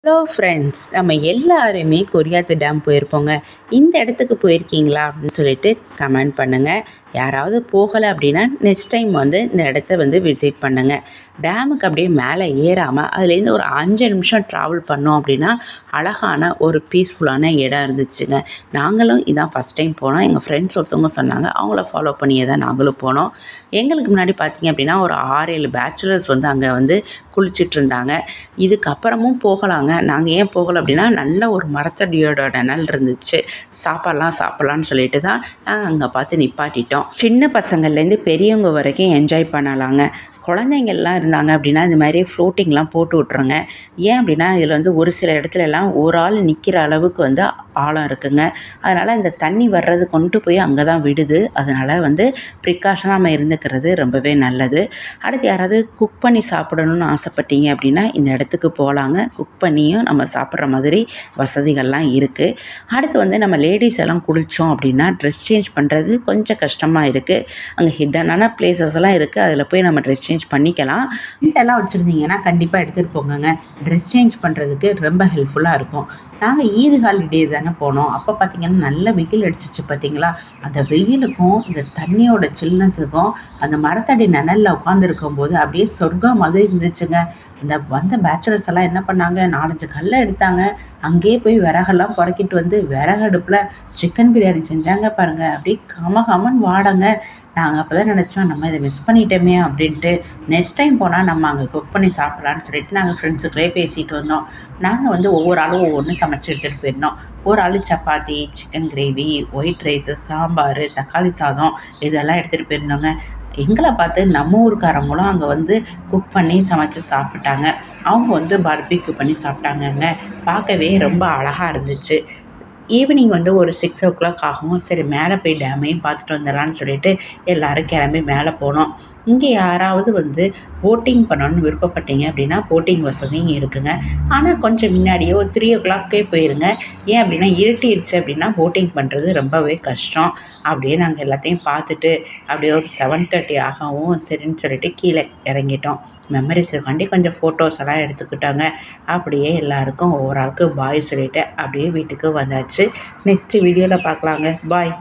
Hello friends, நம்ம எல்லாருமே கொரியாத்து dam போயிருப்போங்க. இந்த இடத்துக்கு போயிருக்கீங்களா அப்படின்னு சொல்லிட்டு கமெண்ட் பண்ணுங்கள். யாராவது போகலை அப்படின்னா நெக்ஸ்ட் டைம் வந்து இந்த இடத்த வந்து விசிட் பண்ணுங்கள். டேமுக்கு அப்படியே மேலே ஏறாமல் அதுலேருந்து ஒரு 5 நிமிஷம் ட்ராவல் பண்ணோம் அப்படின்னா அழகான ஒரு பீஸ்ஃபுல்லான இடம் இருந்துச்சுங்க. நாங்களும் இதான் ஃபஸ்ட் டைம் போனோம். எங்கள் ஃப்ரெண்ட்ஸ் ஒருத்தவங்க சொன்னாங்க, அவங்கள ஃபாலோ பண்ணியே தான் நாங்களும் போனோம். எங்களுக்கு முன்னாடி பார்த்திங்க அப்படின்னா ஒரு 6-7 பேச்சுலர்ஸ் வந்து அங்கே வந்து குளிச்சுட்டு இருந்தாங்க. இதுக்கப்புறமும் போகலாங்க. நாங்கள் ஏன் போகலை அப்படின்னா நல்ல ஒரு மரத்தடியோட நிழல் இருந்துச்சு. சாப்பிட்லான்னு சொல்லிட்டு தான் நாங்கள் அங்கே பார்த்து நிப்பாட்டிட்டோம். சின்ன பசங்கள்லேருந்து பெரியவங்க வரைக்கும் என்ஜாய் பண்ணலாங்க. குழந்தைங்கள்லாம் இருந்தாங்க அப்படின்னா இது மாதிரி ஃப்ளோட்டிங்லாம் போட்டு விட்ருங்க. ஏன் அப்படின்னா இதில் வந்து ஒரு சில இடத்துலலாம் ஒரு ஆள் நிற்கிற அளவுக்கு வந்து ஆழம் இருக்குங்க. அதனால் இந்த தண்ணி வர்றது கொண்டு போய் அங்கே தான் விடுது. அதனால் வந்து ப்ரிகாஷனாக நம்ம இருந்துக்கிறது ரொம்பவே நல்லது. அடுத்து யாராவது குக் பண்ணி சாப்பிடணும்னு ஆசைப்பட்டீங்க அப்படின்னா இந்த இடத்துக்கு போகலாங்க. குக் பண்ணியும் நம்ம சாப்பிட்ற மாதிரி வசதிகள்லாம் இருக்குது. அடுத்து வந்து நம்ம லேடிஸ் எல்லாம் குளித்தோம் அப்படின்னா ட்ரெஸ் சேஞ்ச் பண்ணுறது கொஞ்சம் கஷ்டமாக இருக்குது. அங்கே ஹிட்டனான பிளேசஸ் எல்லாம் இருக்குது. அதில் போய் நம்ம ட்ரெஸ் சேஞ்ச் பண்ணிக்கலாம். டென்ட்டெல்லாம் வச்சுருந்தீங்கன்னா கண்டிப்பாக எடுத்துகிட்டு போங்கங்க. ட்ரெஸ் சேஞ்ச் பண்ணுறதுக்கு ரொம்ப ஹெல்ப்ஃபுல்லாக இருக்கும். நாங்கள் ஈது ஹாலிடே தானே போனோம். அப்போ பார்த்திங்கன்னா நல்ல வெயில் அடிச்சிச்சு பார்த்திங்களா. அந்த வெயிலுக்கும் இந்த தண்ணியோட சில்னஸுக்கும் அந்த மரத்தடி நிழலில் உட்காந்துருக்கும் போது அப்படியே சொர்க்கம் மாதிரி இருந்துச்சுங்க. இந்த வந்த பேச்சுலர்ஸ் எல்லாம் என்ன பண்ணாங்க, 4-5 கல்லை எடுத்தாங்க. அங்கேயே போய் விறகெல்லாம் பொறுக்கிட்டு வந்து விறகு அடுப்பில் சிக்கன் பிரியாணி செஞ்சாங்க பாருங்கள். அப்படியே கமகமன்னு வாடங்க. நாங்கள் அப்போ தான் நினச்சோம், நம்ம இதை மிஸ் பண்ணிட்டோமே அப்படின்ட்டு. நெக்ஸ்ட் டைம் போனால் நம்ம அங்கே குக் பண்ணி சாப்பிட்லான்னு சொல்லிட்டு நாங்கள் ஃப்ரெண்ட்ஸுக்குள்ளே பேசிகிட்டு வந்தோம். நாங்கள் வந்து ஒவ்வொரு ஆளும் ஒவ்வொன்று சமைச்சு எடுத்துகிட்டு போயிருந்தோம். ஒரு ஆள் chapati, chicken gravy, white rice, sambar, தக்காளி சாதம் இதெல்லாம் எடுத்துகிட்டு போயிருந்தோங்க. எங்களை பார்த்து நம்ம ஊருக்காரங்களும் அங்கே வந்து குக் பண்ணி சமைச்சு சாப்பிட்டாங்க. அவங்க வந்து பார்பிக்யூ பண்ணி சாப்பிட்டாங்கங்க. பார்க்கவே ரொம்ப அழகாக இருந்துச்சு. ஈவினிங் வந்து ஒரு 6 ஆகும். சரி மேலே போய் டேமையும் பார்த்துட்டு வந்துடலான்னு சொல்லிட்டு எல்லோரும் கிளம்பி மேலே போனோம். இங்கே யாராவது வந்து போட்டிங் பண்ணணும்னு விருப்பப்பட்டீங்க அப்படின்னா போட்டிங் வசதியும் இருக்குங்க. ஆனால் கொஞ்சம் முன்னாடியே ஒரு 3 போயிருங்க. ஏன் அப்படின்னா இருட்டிருச்சு அப்படின்னா போட்டிங் பண்ணுறது ரொம்பவே கஷ்டம். அப்படியே நாங்கள் எல்லாத்தையும் பார்த்துட்டு அப்படியே ஒரு 7:30 ஆகவும் சரின்னு சொல்லிட்டு கீழே இறங்கிட்டோம். மெமரிஸுக்காண்டி கொஞ்சம் ஃபோட்டோஸ் எல்லாம் எடுத்துக்கிட்டாங்க. அப்படியே எல்லாருக்கும் ஒவ்வொரு ஆளுக்கு பாய் சொல்லிவிட்டு அப்படியே வீட்டுக்கு வந்தாச்சு. நெக்ஸ்ட் வீடியோவில் பார்க்கலாங்க. பாய்.